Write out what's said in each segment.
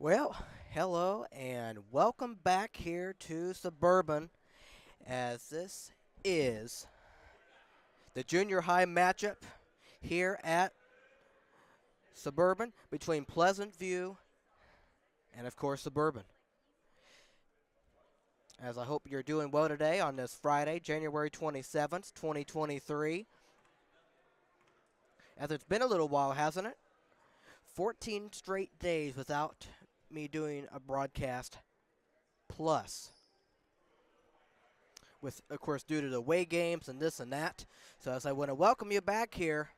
Well, hello and welcome back here to Suburban as this is the junior high matchup here at Suburban between Pleasant View and, of course, Suburban. As I hope you're doing well today on this Friday, January 27th, 2023. As it's been a little while, hasn't it? 14 straight days without me doing a broadcast plus. With, of course, due to the away games and this and that. So as I want to welcome you back here.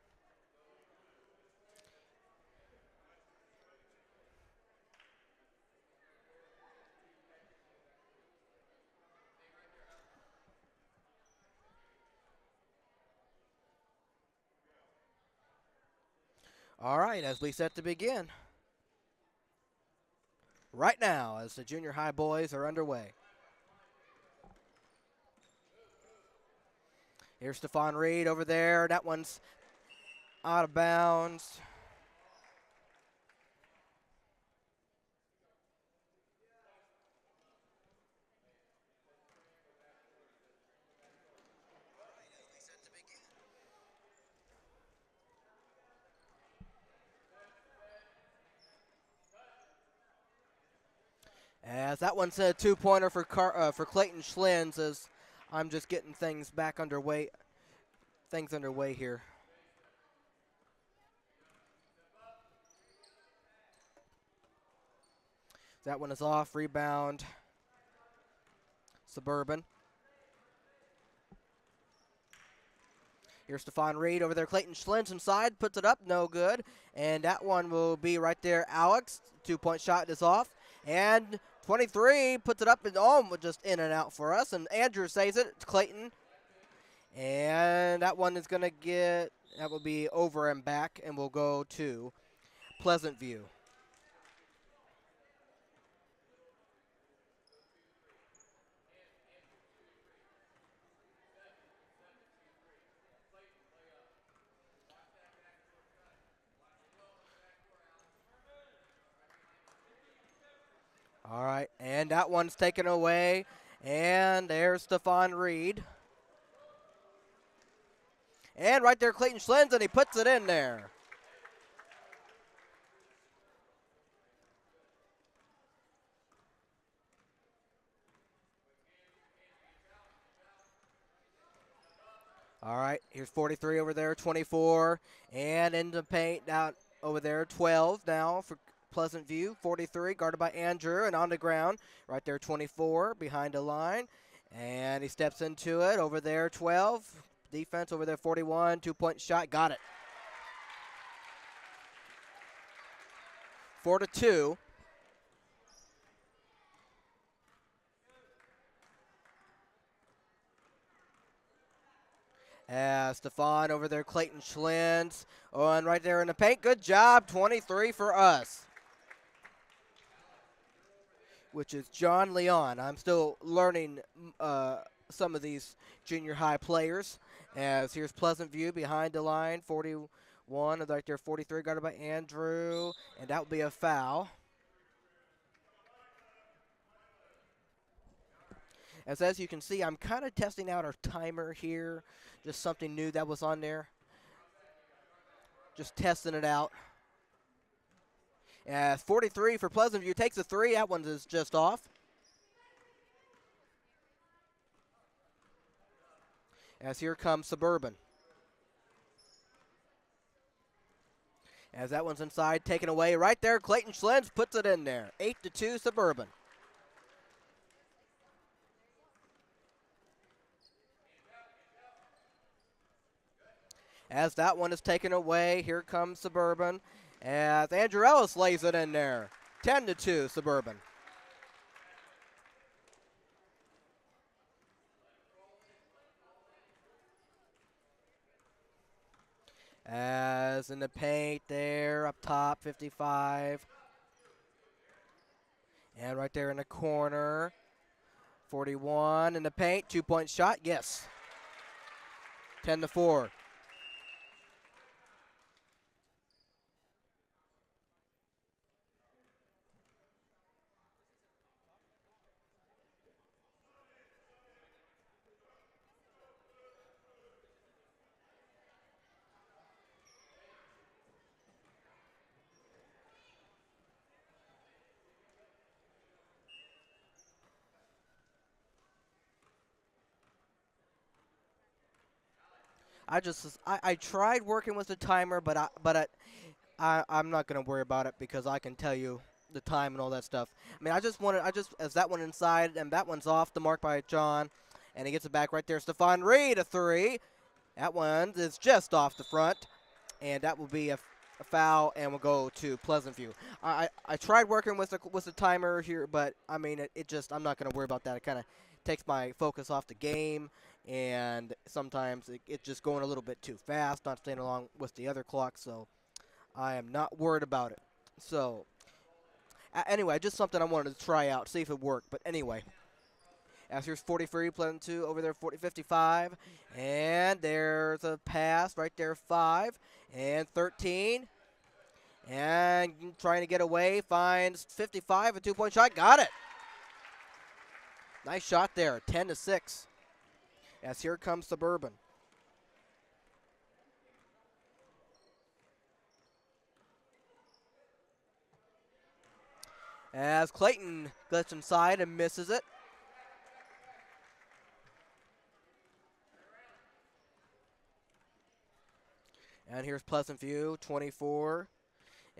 All right, as we set to begin. Right now, as the junior high boys are underway. Here's Stephon Reed over there. That one's out of bounds. As that one's a two-pointer for Clayton Schlins as I'm just getting things back underway. Things underway here. That one is off. Rebound. Suburban. Here's Stephon Reed over there. Clayton Schlins inside. Puts it up. No good. And that one will be right there. Alex. Two-point shot is off. And 23 puts it up and just in and out for us. And Andrew saves it. It's Clayton. And that one is going to that will be over and back. And we'll go to Pleasant View. All right, and that one's taken away, and there's Stephon Reed. And right there, Clayton Schlins, and he puts it in there. All right, here's 43 over there, 24, and in the paint down over there, 12 now for Pleasant View, 43, guarded by Andrew, and on the ground, right there, 24, behind the line, and he steps into it, over there, 12, defense over there, 41, two-point shot, got it. 4-2. Stephon over there, Clayton Schlins, and right there in the paint, good job, 23 for us. Which is John Leon. I'm still learning some of these junior high players. As here's Pleasant View behind the line, 41, right there, 43, guarded by Andrew, and that will be a foul. As you can see, I'm kind of testing out our timer here, just something new that was on there. Just testing it out. 43 for Pleasant View, takes a three, that one is just off. As here comes Suburban. As that one's inside, taken away right there, Clayton Schlins puts it in there. 8-2 Suburban. As that one is taken away, here comes Suburban. As Andrew Ellis lays it in there. 10-2 Suburban. As in the paint there, up top, 55. And right there in the corner, 41 in the paint, two-point shot, yes. 10-4. I tried working with the timer, I'm not gonna worry about it because I can tell you the time and all that stuff. I mean, I just as that one inside and that one's off the mark by John, and he gets it back right there. Stephon Reed a three. That one is just off the front, and that will be a foul, and we'll go to Pleasant View. I tried working with the timer here, but I mean it just I'm not gonna worry about that. It kind of takes my focus off the game, and sometimes it's just going a little bit too fast, not staying along with the other clock. So I am not worried about it. So anyway, just something I wanted to try out, see if it worked. But anyway, as here's 43, Pleasant 2 over there, 55. And there's a pass right there, 5 and 13. And trying to get away, finds 55, a 2-point shot, got it. Nice shot there, 10-6. As here comes Suburban. As Clayton gets inside and misses it. And here's Pleasant View, 24,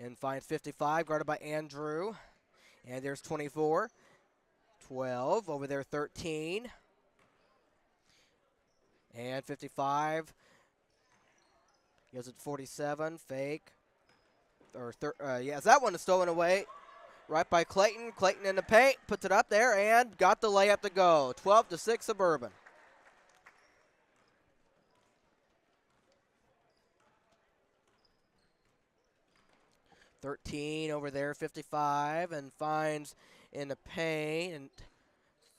and finds 55, guarded by Andrew. And there's 24, 12, over there 13. And 55, gives it 47, fake. Yes, that one is stolen away. Right by Clayton. Clayton in the paint, puts it up there, and got the layup to go. 12-6 Suburban. .13 over there, 55, and finds in the paint, and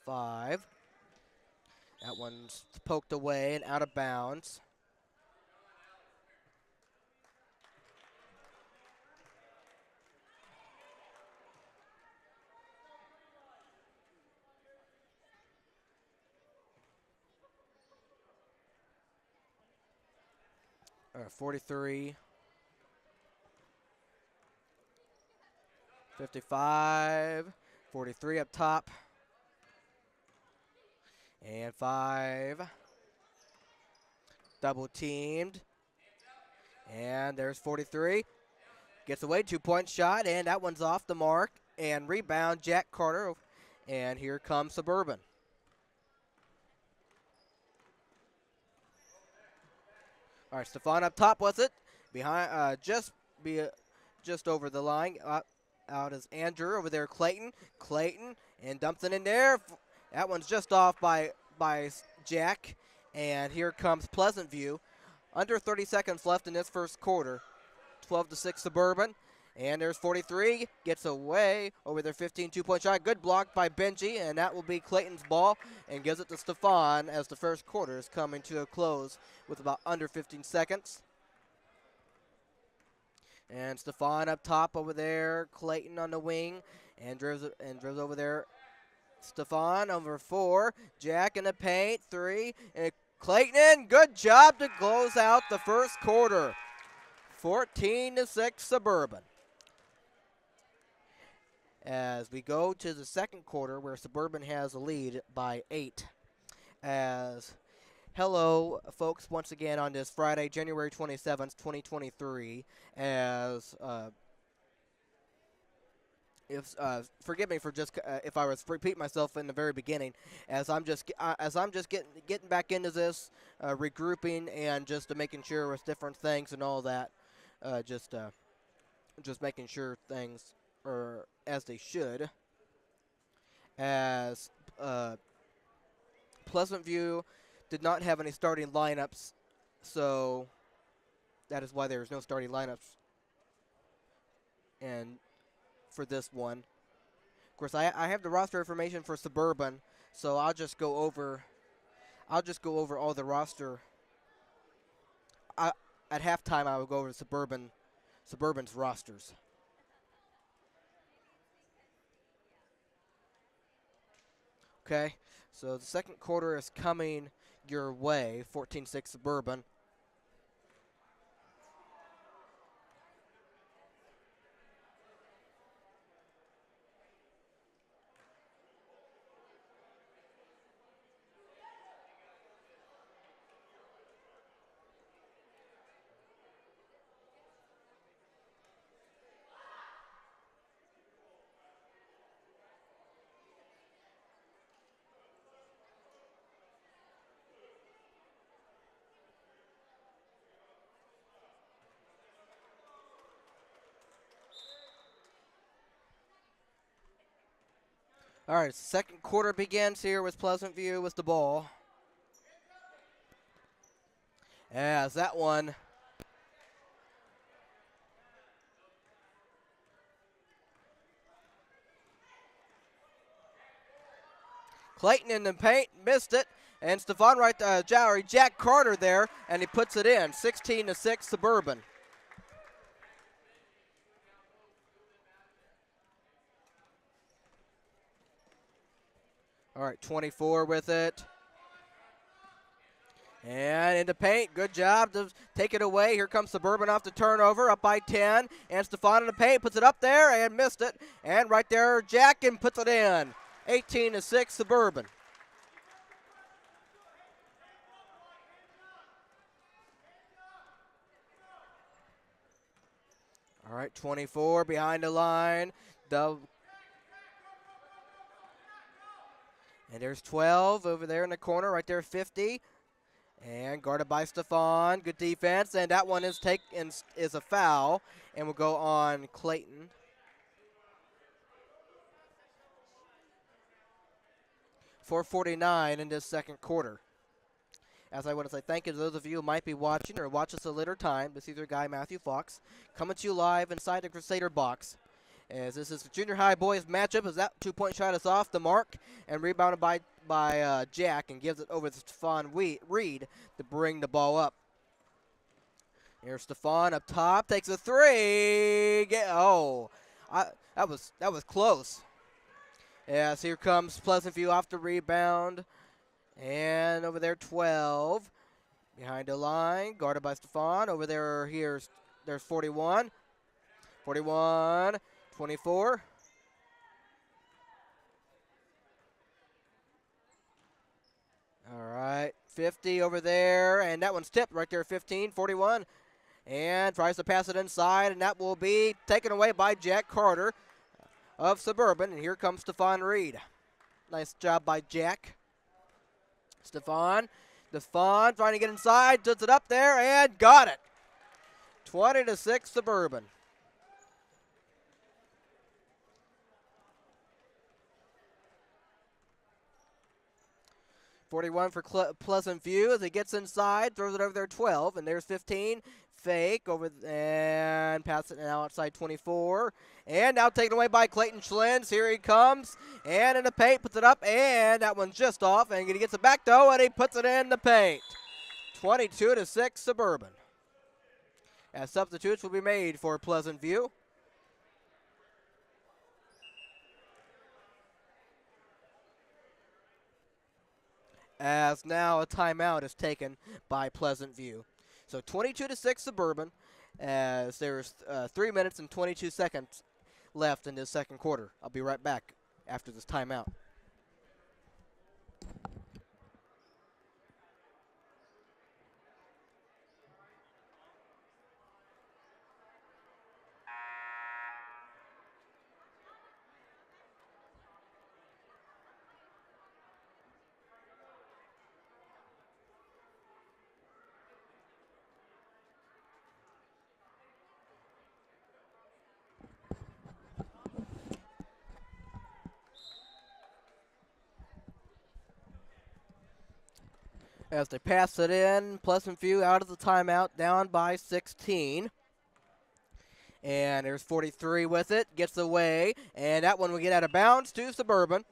5. That one's poked away and out of bounds. All right, 43. 55. 43 up top. And 5. Double teamed. And there's 43. Gets away, 2-point shot, and that one's off the mark. And rebound, Jack Carter. And here comes Suburban. All right, Stephon up top, was it? Behind, just over the line. Out is Andrew over there, Clayton. Clayton, and dumps it in there. That one's just off by Jack. And here comes Pleasant View. Under 30 seconds left in this first quarter. 12-6 Suburban. And there's 43. Gets away over their 15 2-point shot. Good block by Benji, and that will be Clayton's ball. And gives it to Stephon as the first quarter is coming to a close with about under 15 seconds. And Stephon up top over there. Clayton on the wing. And drives over there. Stephon over 4. Jack in the paint. 3. And Clayton, good job to close out the first quarter. 14-6 Suburban. As we go to the second quarter where Suburban has a lead by 8. As hello, folks, once again on this Friday, January 27th, 2023. As forgive me for just if I was to repeat myself in the very beginning, as I'm just getting back into this, regrouping and just making sure with different things and all that, just making sure things are as they should. As Pleasant View did not have any starting lineups, so that is why there's no starting lineups. And for this one, of course, I have the roster information for Suburban, so I'll just go over all the roster. At halftime, I will go over Suburban's rosters. Okay, so the second quarter is coming your way, 14-6 Suburban. All right, second quarter begins here with Pleasant View with the ball. As that one Clayton in the paint, missed it, and Stephon Jack Carter there, and he puts it in, 16-6 Suburban. All right, 24 with it. And into paint, good job to take it away. Here comes Suburban off the turnover, up by 10. And Stephon in the paint, puts it up there and missed it. And right there, Jack and puts it in. 18-6 Suburban. All right, 24 behind the line. And there's 12 over there in the corner, right there, 50. And guarded by Stephon. Good defense, and that one is a foul, and will go on Clayton. .449 in this second quarter. As I want to say thank you to those of you who might be watching or watch us a later time. This is your guy, Matthew Fox, coming to you live inside the Crusader box. As this is the junior high boys matchup, as that two-point shot is off the mark and rebounded by Jack, and gives it over to Stephon Reed to bring the ball up. Here's Stephon up top, takes a three. That was close. Yes, here comes Pleasant View off the rebound. And over there, 12. Behind the line, guarded by Stephon. Over there, there's 41. 41, 24. All right, 50 over there, and that one's tipped right there, 15, 41. And tries to pass it inside, and that will be taken away by Jack Carter of Suburban. And here comes Stephon Reed. Nice job by Jack. Stephon trying to get inside, does it up there, and got it. 20-6 Suburban. .41 for Pleasant View as he gets inside, throws it over there, 12, and there's 15. Fake over and pass it now outside 24. And now taken away by Clayton Schlens. Here he comes. And in the paint, puts it up, and that one's just off. And he gets it back though, and he puts it in the paint. 22-6 Suburban. As substitutes will be made for Pleasant View. As now a timeout is taken by Pleasant View. So 22-6 Suburban, as there's 3 minutes and 22 seconds left in this second quarter. I'll be right back after this timeout. As they pass it in, Pleasant View out of the timeout, down by 16. And there's 43 with it, gets away, and that one will get out of bounds to Suburban.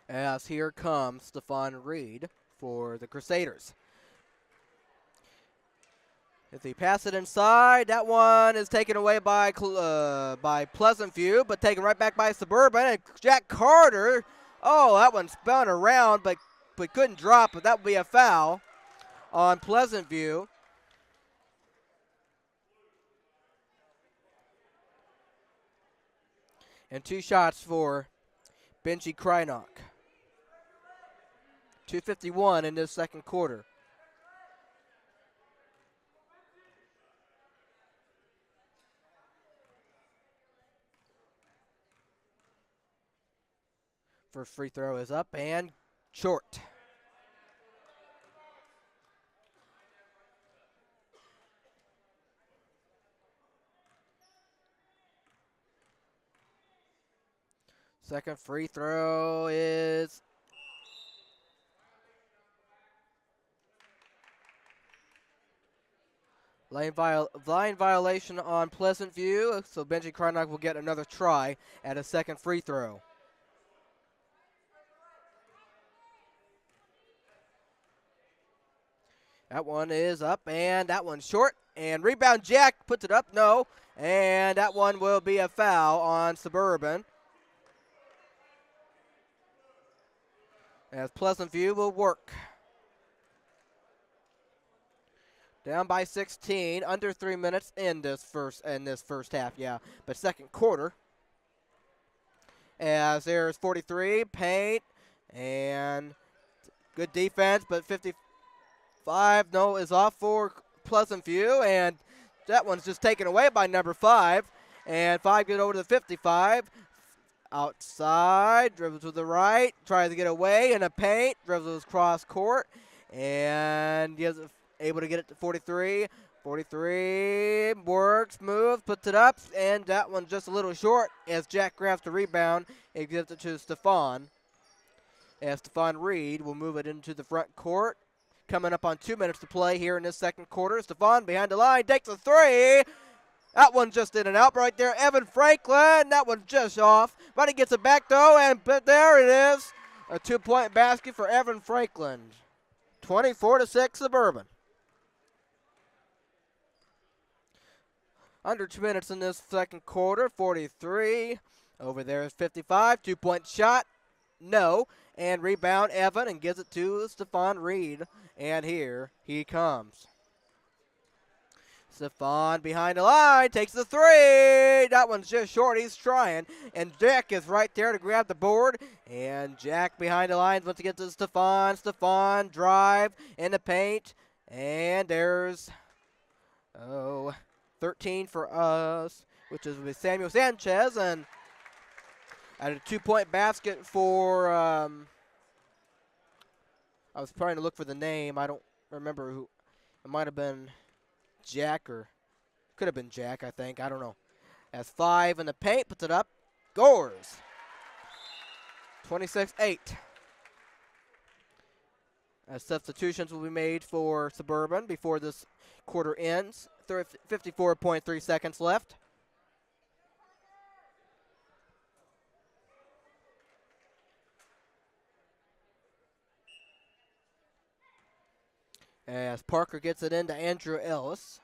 As here comes Stephon Reed for the Crusaders. If they pass it inside, that one is taken away by Pleasant View, but taken right back by Suburban. And Jack Carter, that one spun around, but couldn't drop, but that would be a foul on Pleasant View. And 2 shots for Benji Krynock. 2:51 in this second quarter. First free throw is up and short. Second free throw is line violation on Pleasant View, so Benji Krynock will get another try at a second free throw. That one is up, and that one's short. And rebound, Jack puts it up, no. And that one will be a foul on Suburban. As Pleasant View will work. Down by 16, under 3 minutes in this first half, yeah. But second quarter. As there's 43, paint, and good defense, but 55, no, is off for Pleasant View, and that one's just taken away by number 5. And 5 get over to the 55. Outside, dribbles to the right, tries to get away in a paint, dribbles cross court, and he is able to get it to 43. 43 works, moves, puts it up, and that one's just a little short as Jack grabs the rebound and gives it to Stefan. As Stefan Reed will move it into the front court. Coming up on 2 minutes to play here in this second quarter. Stefan behind the line, takes a three. That one just in and out right there. Evan Franklin, that one's just off. But he gets it back though, and there it is. A 2-point basket for Evan Franklin. 24-6 Suburban. Under 2 minutes in this second quarter. 43. Over there is 55. 2-point shot. No. And rebound Evan and gives it to Stefan Reed. And here he comes. Stefan behind the line, takes the three. That one's just short, he's trying. And Jack is right there to grab the board. And Jack behind the lines wants to get to Stefan. Stefan drive in the paint. And there's, 13 for us, which is with Samuel Sanchez. And at a 2-point basket for, I was trying to look for the name. I don't remember who. It might have been Jack, or could have been Jack, I think. I don't know. Has 5 in the paint, puts it up, scores. 26-8. As substitutions will be made for Suburban before this quarter ends. 54.3 seconds left. As Parker gets it into Andrew Ellis.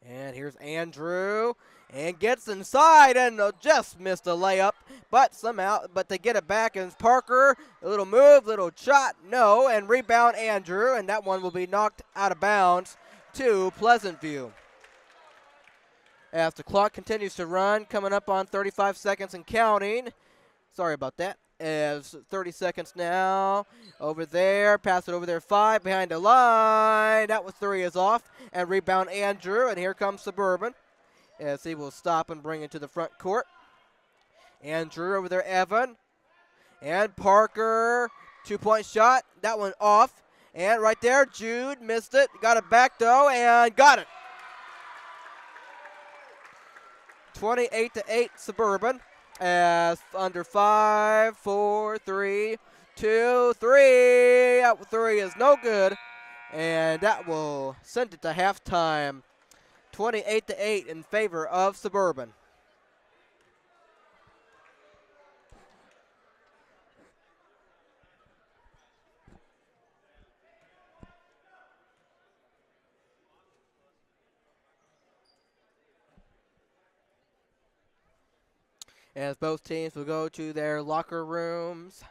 And here's Andrew. And gets inside and just missed a layup. But they get it back. And Parker, a little move, little shot, no. And rebound Andrew. And that one will be knocked out of bounds to Pleasant View. As the clock continues to run, coming up on 35 seconds and counting. Sorry about that. As 30 seconds now. Over there. Pass it over there. 5 behind the line. That was 3 is off. And rebound Andrew. And here comes Suburban. As he will stop and bring it to the front court. Andrew over there. Evan. And Parker. 2-point shot. That one off. And right there. Jude missed it. Got it back though. And got it. 28-8 Suburban. As under 5, 4, 3, 2, 3. Out 3 is no good. And that will send it to halftime. 28-8 in favor of Suburban. As both teams will go to their locker rooms.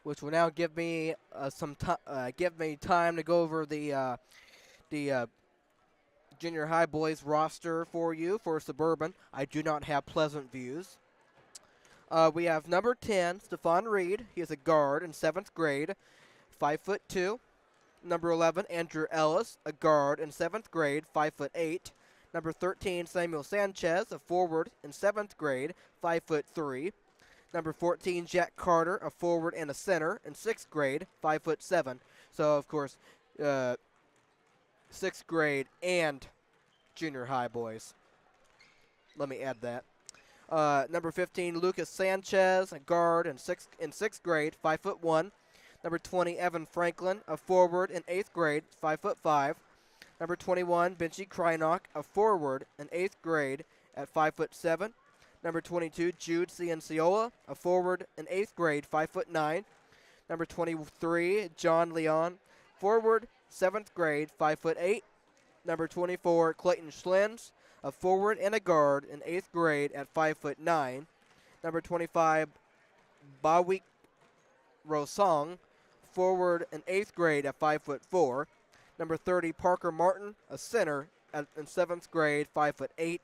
Which will now give me time to go over the junior high boys roster for you for Suburban. I do not have Pleasant Views. We have number 10, Stefan Reed. He is a guard in 7th grade, 5'2". Number 11, Andrew Ellis, a guard in 7th grade, 5'8". Number 13, Samuel Sanchez, a forward in 7th grade, 5'3". Number 14, Jack Carter, a forward and a center in 6th grade, 5'7". So, of course, 6th grade and junior high boys. Let me add that. Number 15, Lucas Sanchez, a guard in sixth grade, 5'1". Number 20, Evan Franklin, a forward in 8th grade, 5'5". Number 21, Benji Krynock, a forward in 8th grade at 5'7". Number 22, Jude Cianciola, a forward in 8th grade, 5'9". Number 23, John Leon, forward, 7th grade, 5'8". Number 24, Clayton Schlens, a forward and a guard in 8th grade at 5'9". Number 25, Bawik Rosong, forward in 8th grade at 5'4". Number 30, Parker Martin, a center in 7th grade, 5'8".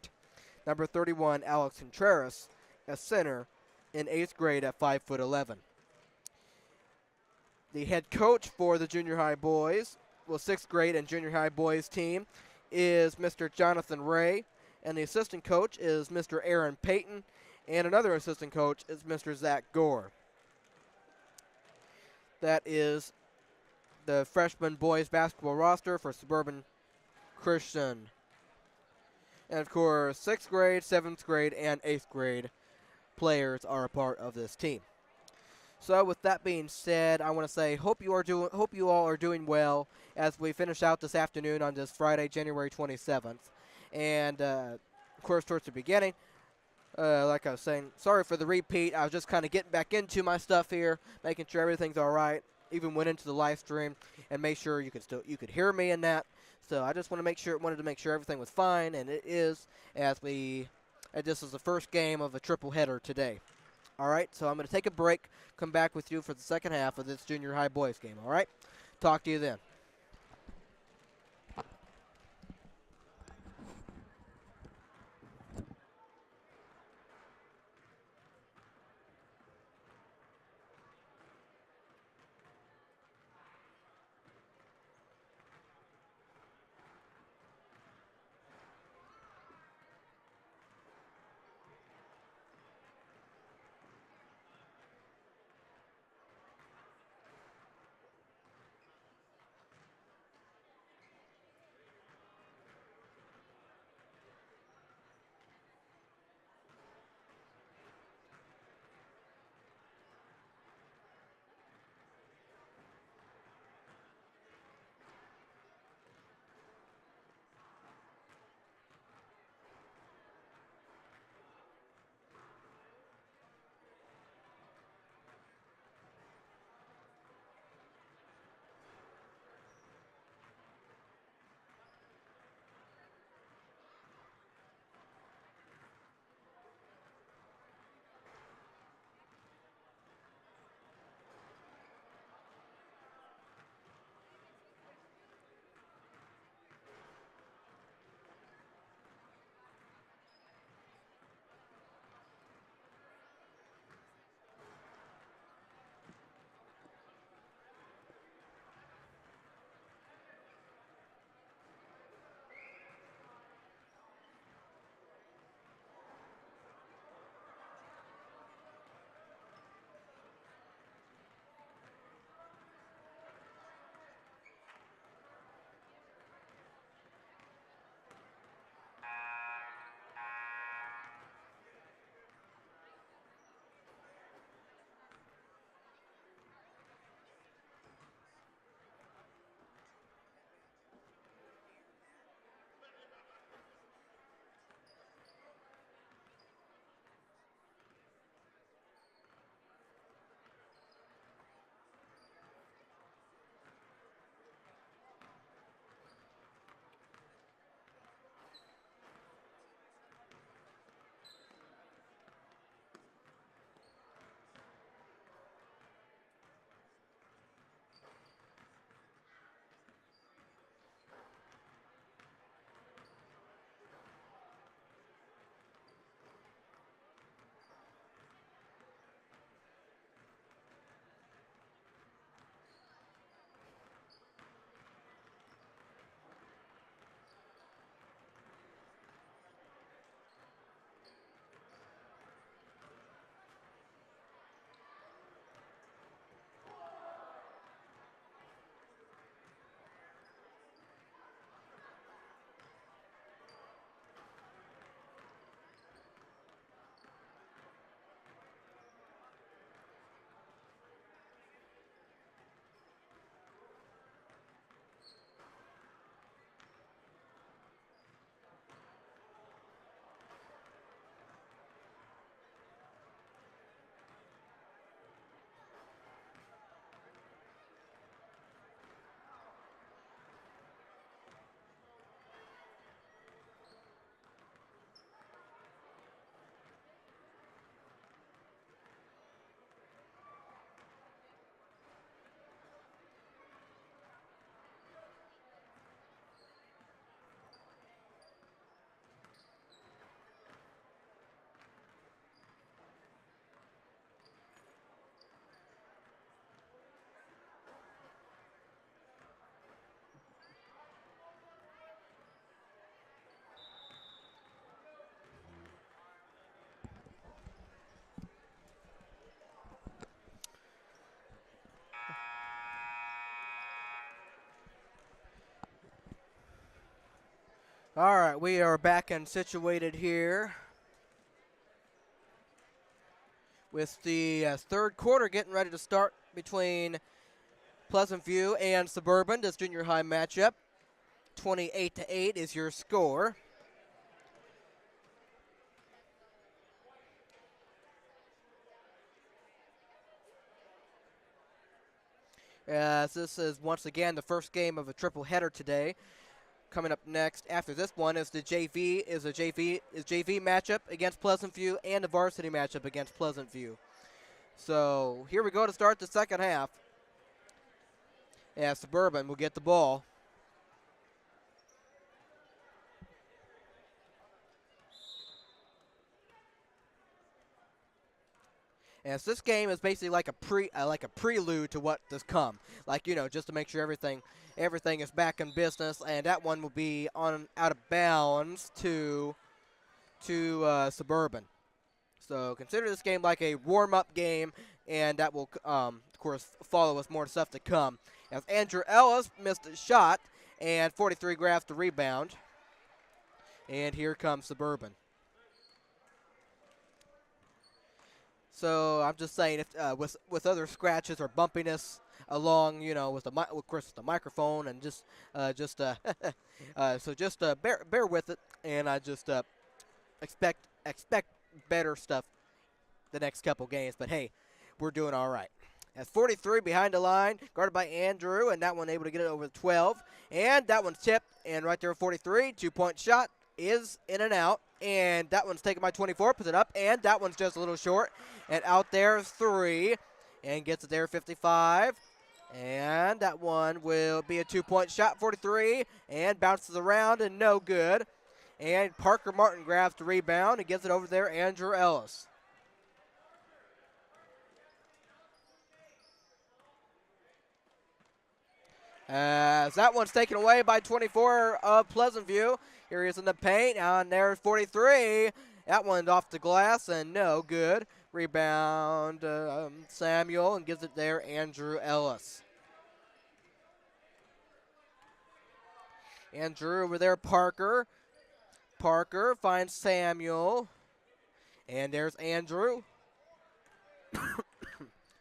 Number 31, Alex Contreras, a center in 8th grade at 5'11". The head coach for the junior high boys, 6th grade and junior high boys team, is Mr. Jonathan Ray, and the assistant coach is Mr. Aaron Payton, and another assistant coach is Mr. Zach Gore. That is the freshman boys basketball roster for Suburban Christian. And of course, 6th grade, 7th grade, and 8th grade players are a part of this team. So with that being said, I want to say hope you all are doing well as we finish out this afternoon on this Friday, January 27th. And of course, towards the beginning, like I was saying, sorry for the repeat. I was just kind of getting back into my stuff here, making sure everything's all right. Even went into the live stream and made sure you could hear me in that. So I just wanted to make sure everything was fine, and it is. This is the first game of a triple header today. All right, so I'm going to take a break, come back with you for the second half of this junior high boys game. All right, talk to you then. All right, we are back and situated here with the third quarter getting ready to start between Pleasant View and Suburban, this junior high matchup. 28-8 is your score. As this is once again the first game of a triple header today. Coming up next after this one is the JV matchup against Pleasant View and the varsity matchup against Pleasant View. So here we go to start the second half. As Suburban will get the ball. As this game is basically like a prelude to what does come. Like, you know, just to make sure everything is back in business, and that one will be on out of bounds to Suburban. So consider this game like a warm-up game, and that will, of course, follow with more stuff to come. As Andrew Ellis missed a shot, and 43 grabs the rebound. And here comes Suburban. So I'm just saying, if with other scratches or bumpiness along, you know, with of course the microphone, and bear with it, and I just expect better stuff the next couple games. But hey, we're doing all right. As 43 behind the line, guarded by Andrew, and that one able to get it over the 12, and that one's tipped, and right there 43, 2-point shot is in and out. And that one's taken by 24, puts it up, and that one's just a little short. And out there, 3, and gets it there, 55. And that one will be a 2-point shot, 43, and bounces around, and no good. And Parker Martin grabs the rebound and gets it over there, Andrew Ellis. As that one's taken away by 24 of Pleasant View. Here he is in the paint, and there's 43. That one's off the glass, and no good. Rebound, Samuel, and gives it there, Andrew Ellis. Andrew over there, Parker. Parker finds Samuel, and there's Andrew.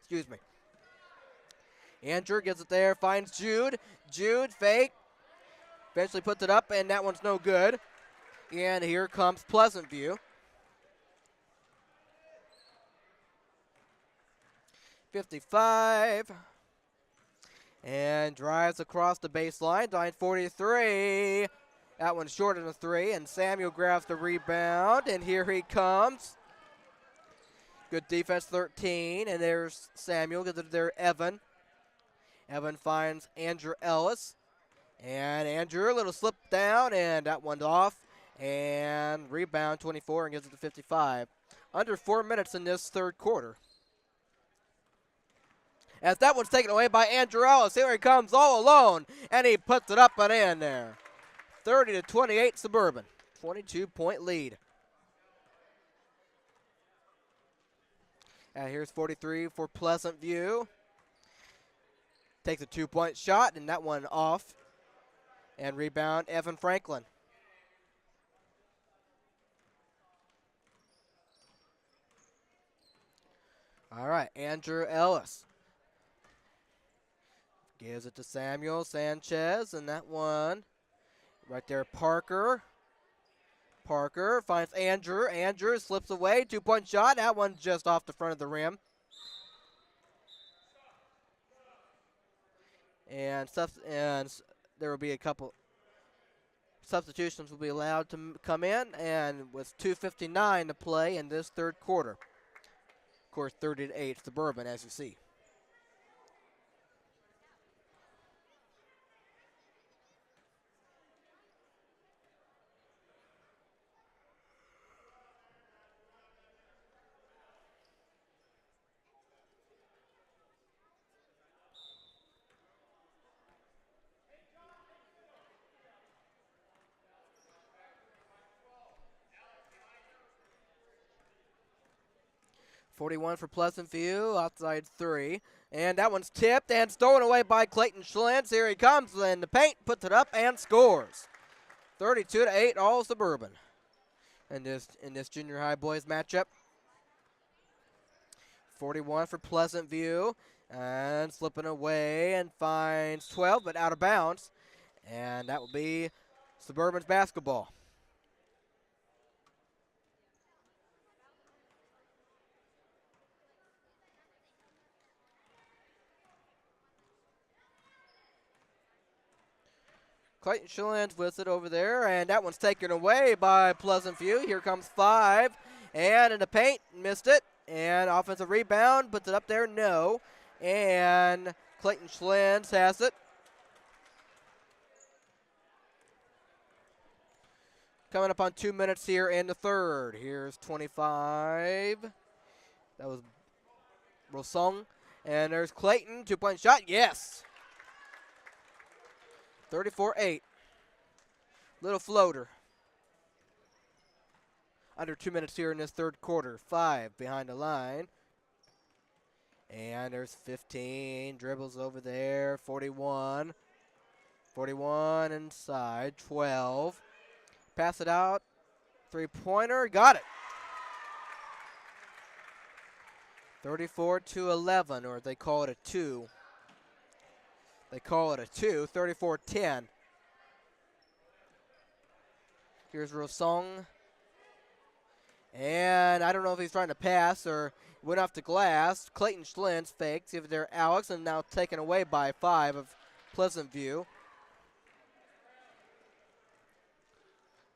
Excuse me. Andrew gets it there, finds Jude. Jude, fake. Eventually puts it up, and that one's no good. And here comes Pleasant View. 55. And drives across the baseline. Line 43. That one's short of the 3, and Samuel grabs the rebound, and here he comes. Good defense, 13, and there's Samuel. Gets it there, Evan. Evan finds Andrew Ellis. And Andrew, a little slip down, and that one's off. And rebound, 24, and gives it to 55. Under 4 minutes in this third quarter. As that one's taken away by Andrew Ellis. Here he comes all alone, and he puts it up and in there. 30-28 Suburban. 22-point lead. And here's 43 for Pleasant View. Takes a 2-point shot, and that one off. And rebound, Evan Franklin. All right, Andrew Ellis. Gives it to Samuel Sanchez, and that one right there, Parker. Parker finds Andrew. Andrew slips away, 2-point shot. That one's just off the front of the rim. And there will be a couple substitutions will be allowed to come in, and with 2:59 to play in this third quarter. Of course, 30-8 Suburban, as you see. .41 for Pleasant View, outside 3. And that one's tipped and stolen away by Clayton Schlentz. Here he comes in the paint, puts it up and scores. 32-8, all Suburban. In this junior high boys matchup. 41 for Pleasant View, and slipping away and finds 12, but out of bounds. And that will be Suburban's basketball. Clayton Schillen's with it over there, and that one's taken away by Pleasant View. Here comes 5, and in the paint, missed it. And offensive rebound, puts it up there, no. And Clayton Schillen's has it. Coming up on 2 minutes here in the third. Here's 25. That was Rosong. And there's Clayton, 2-point shot, yes. 34-8. Little floater. Under 2 minutes here in this third quarter. 5 behind the line. And there's 15. Dribbles over there. 41. 41 inside. 12. Pass it out. 3-pointer. Got it. 34-11, or they call it a 2. They call it a 2. 34-10. Here's Rosong. And I don't know if he's trying to pass or went off the glass. Clayton Schillen's fakes. Give it there, Alex, and now taken away by 5 of Pleasant View.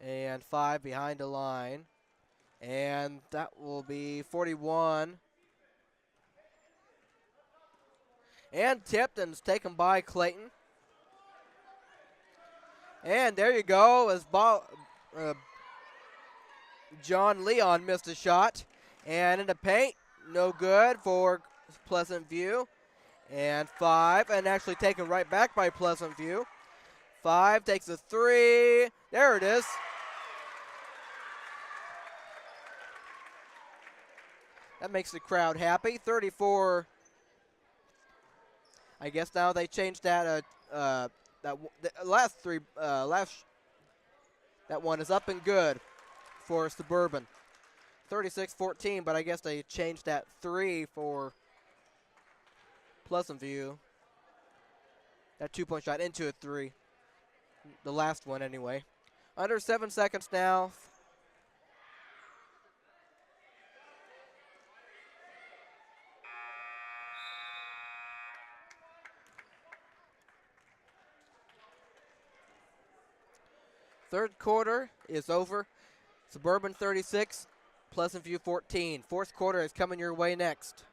And 5 behind the line. And that will be 41. And tipped and is taken by Clayton. And there you go, as John Leon missed a shot. And in the paint, no good for Pleasant View. And 5, and actually taken right back by Pleasant View. 5 takes a 3. There it is. That makes the crowd happy. 34. I guess now they changed that. The last three. That one is up and good for Suburban. 36-14, but I guess they changed that 3 for Pleasant View. That 2-point shot into a 3. The last one, anyway. Under 7 seconds now. Third quarter is over. Suburban 36, Pleasant View 14. Fourth quarter is coming your way next.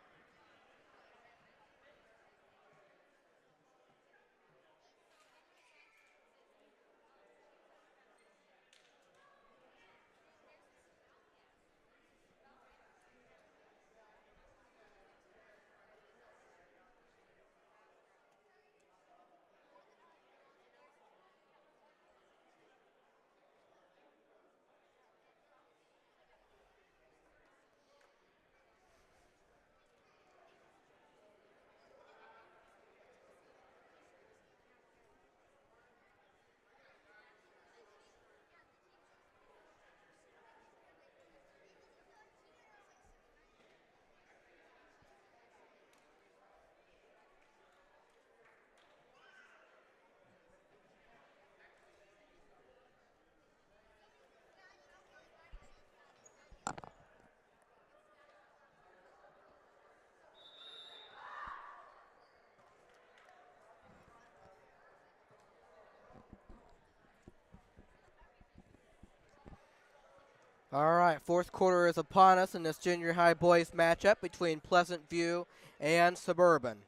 All right, fourth quarter is upon us in this junior high boys matchup between Pleasant View and Suburban.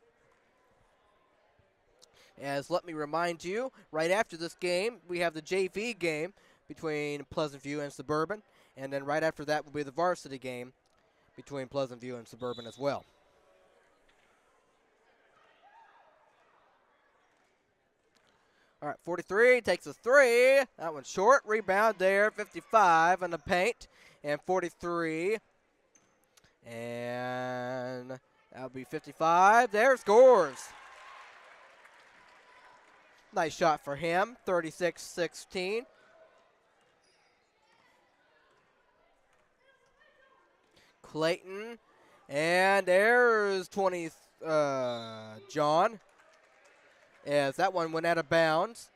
As let me remind you, right after this game, we have the JV game between Pleasant View and Suburban, and then right after that will be the varsity game between Pleasant View and Suburban as well. All right, 43 takes a 3. That one's short. Rebound there, 55 in the paint, and 43. And that'll be 55. There, scores. Nice shot for him, 36-16. Clayton. And there's 20, John. As that one went out of bounds.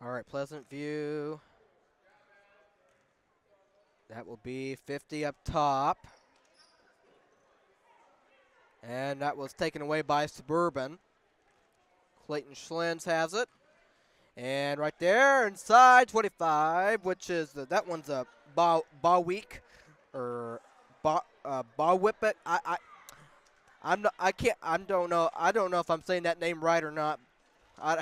All right, Pleasant View. That will be 50 up top. And that was taken away by Suburban. Clayton Schlens has it. And right there inside 25, which is that one's a Bawick or Bawipit. I don't know if I'm saying that name right or not. And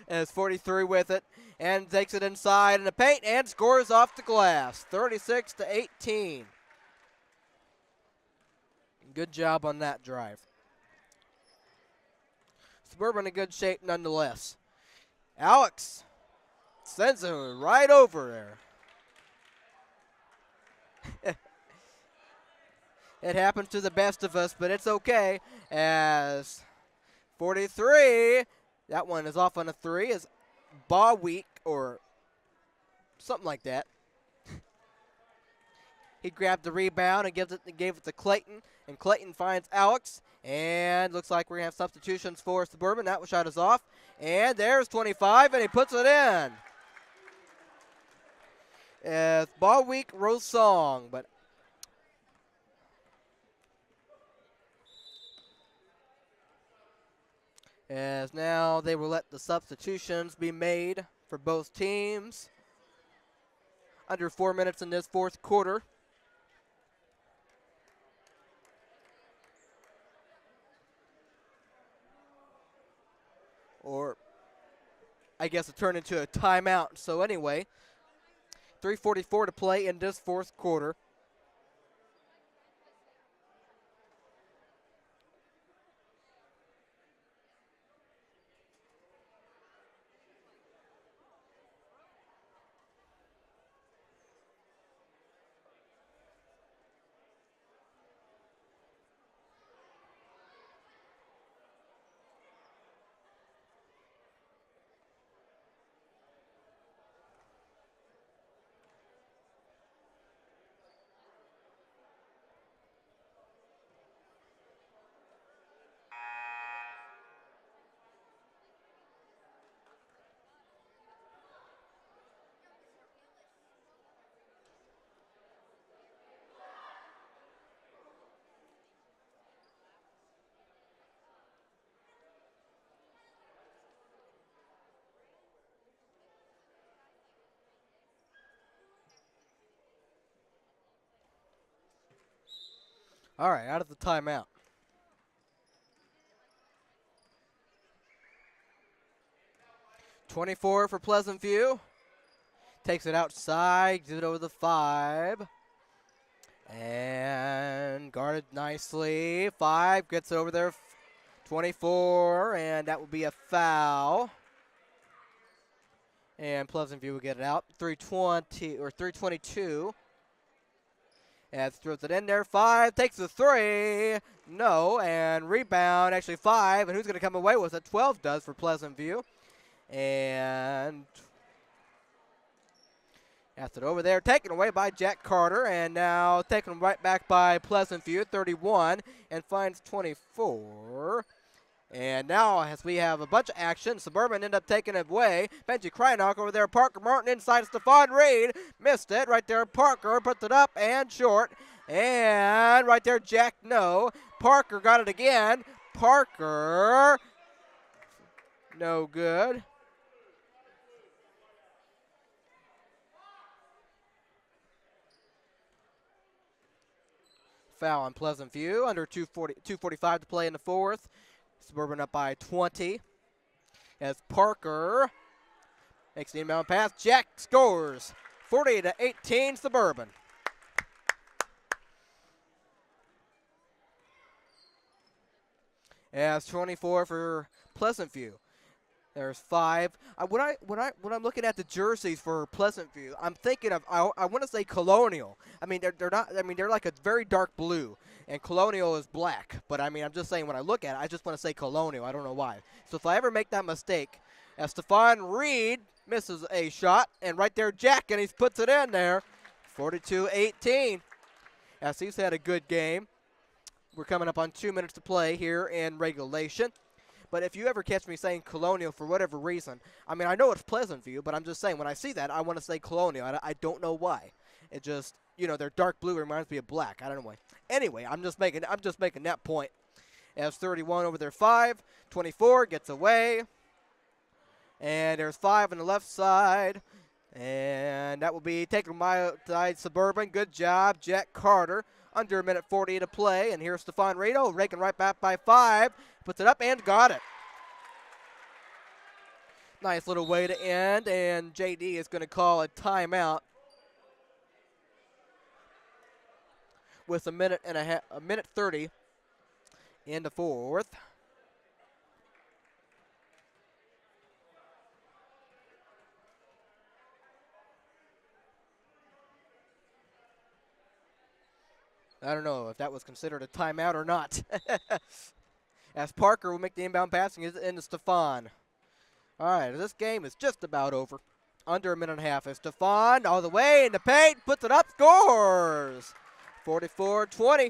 it's 43 with it and takes it inside in the paint and scores off the glass, 36-18. Good job on that drive. Suburban in good shape nonetheless. Alex sends it right over there. It happens to the best of us, but it's okay. As 43, that one is off on a 3, is Bawick or something like that. He grabbed the rebound and gave it to Clayton, and Clayton finds Alex, and looks like we're going to have substitutions for Suburban. That shot is off, and there's 25, and he puts it in. It's Bawick Rosong, but as now they will let the substitutions be made for both teams. Under 4 minutes in this fourth quarter. Or I guess it turned into a timeout. So anyway, 3:44 to play in this fourth quarter. All right, out of the timeout. .24 for Pleasant View. Takes it outside, gives it over the 5. And guarded nicely. 5 gets over there. 24, and that will be a foul. And Pleasant View will get it out. 3:20 or 3:22. And throws it in there. 5 takes the 3. No, and rebound. Actually 5. And who's going to come away with it? 12 does for Pleasant View. And that's it over there. Taken away by Jack Carter. And now taken right back by Pleasant View. 31 and finds 24. And now, as we have a bunch of action, Suburban end up taking it away. Benji Kreinock over there. Parker Martin inside. Stephon Reed missed it. Right there, Parker puts it up and short. And right there, Jack no. Parker got it again. Parker, no good. Foul on Pleasant View. Under 2:45 to play in the fourth. Suburban up by 20 as Parker makes the inbound pass. Jack scores 40-18 Suburban. As 24 for Pleasant View. There's 5. When I'm looking at the jerseys for Pleasant View, I'm thinking of I want to say Colonial. I mean they're not. I mean they're like a very dark blue, and Colonial is black. But I mean I'm just saying when I look at it, I just want to say Colonial. I don't know why. So if I ever make that mistake, as Stephon Reed misses a shot, and right there Jack, and he puts it in there, 42-18. As he's had a good game. We're coming up on 2 minutes to play here in regulation. But if you ever catch me saying Colonial for whatever reason, I mean, I know it's Pleasant View, but I'm just saying when I see that, I want to say Colonial. I don't know why. It just, their dark blue reminds me of black. I don't know why. Anyway, I'm just making that point. As 31 over there, 5. 24 gets away. And there's 5 on the left side. And that will be taken by Suburban. Good job, Jack Carter. Under a minute 40 to play. And here's Stephon Rado, raking right back by 5. Puts it up and got it. Nice little way to end. And JD is going to call a timeout with a minute 30 in the fourth. I don't know if that was considered a timeout or not. As Parker will make the inbound passing into Stephon. All right, this game is just about over. Under a minute and a half. As Stephon all the way in the paint, puts it up, scores. 44-20.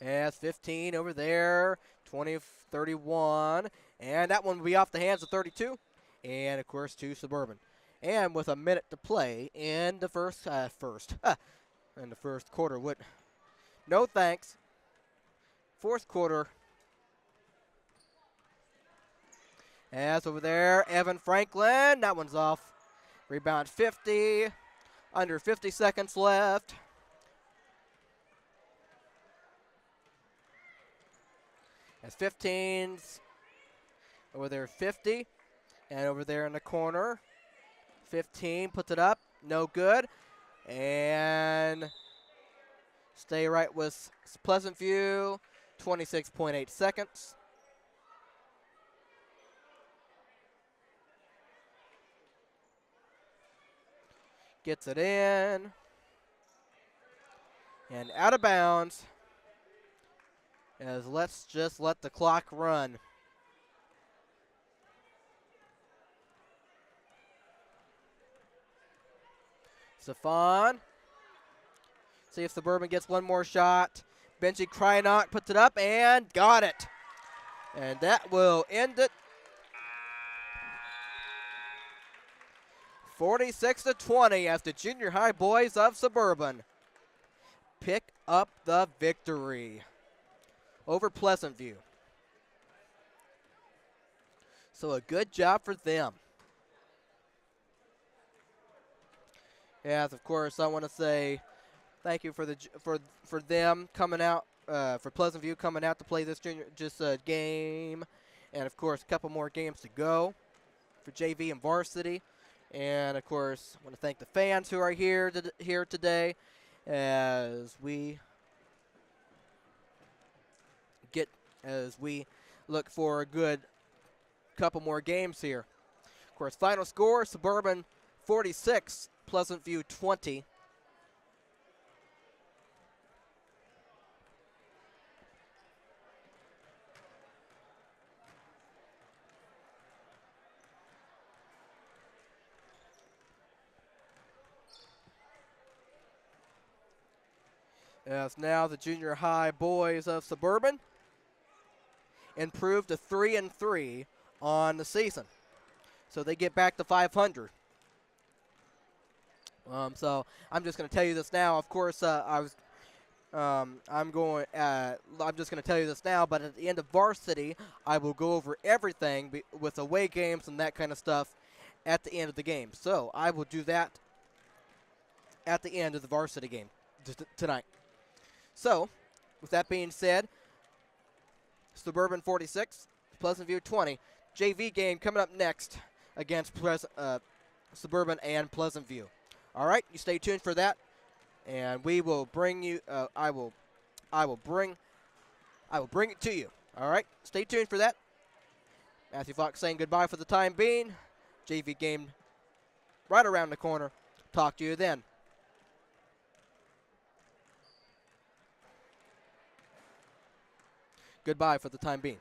As 15 over there, 20-31. And that one will be off the hands of 32. And, of course, to Suburban. And with a minute to play in the in the first quarter. No thanks. Fourth quarter. As over there, Evan Franklin. That one's off. Rebound 50. Under 50 seconds left. As 15's over there, 50. And over there in the corner, 15 puts it up, no good. And stay right with Pleasant View, 26.8 seconds. Gets it in. And out of bounds. As let's just let the clock run. Stephon. See if Suburban gets one more shot. Benji Krynok puts it up and got it. And that will end it. 46-20 as the junior high boys of Suburban pick up the victory over Pleasant View. So a good job for them. Yes, of course, I want to say thank you for them coming out, for Pleasant View coming out to play this game. And, of course, a couple more games to go for JV and varsity. And, of course, I want to thank the fans who are here today as we look for a good couple more games here. Of course, final score, Suburban 46, Pleasant View 20. As now the junior high boys of Suburban improved to 3-3 on the season. So they get back to 500. So I'm just going to tell you this now. Of course, I'm just going to tell you this now, but at the end of varsity, I will go over everything with away games and that kind of stuff at the end of the game. So I will do that at the end of the varsity game tonight. So, with that being said, Suburban 46, Pleasant View 20. JV game coming up next against Suburban and Pleasant View. All right, you stay tuned for that, and we will bring you. I will I will bring it to you. All right, stay tuned for that. Matthew Fox saying goodbye for the time being. JV game right around the corner. Talk to you then. Goodbye for the time being.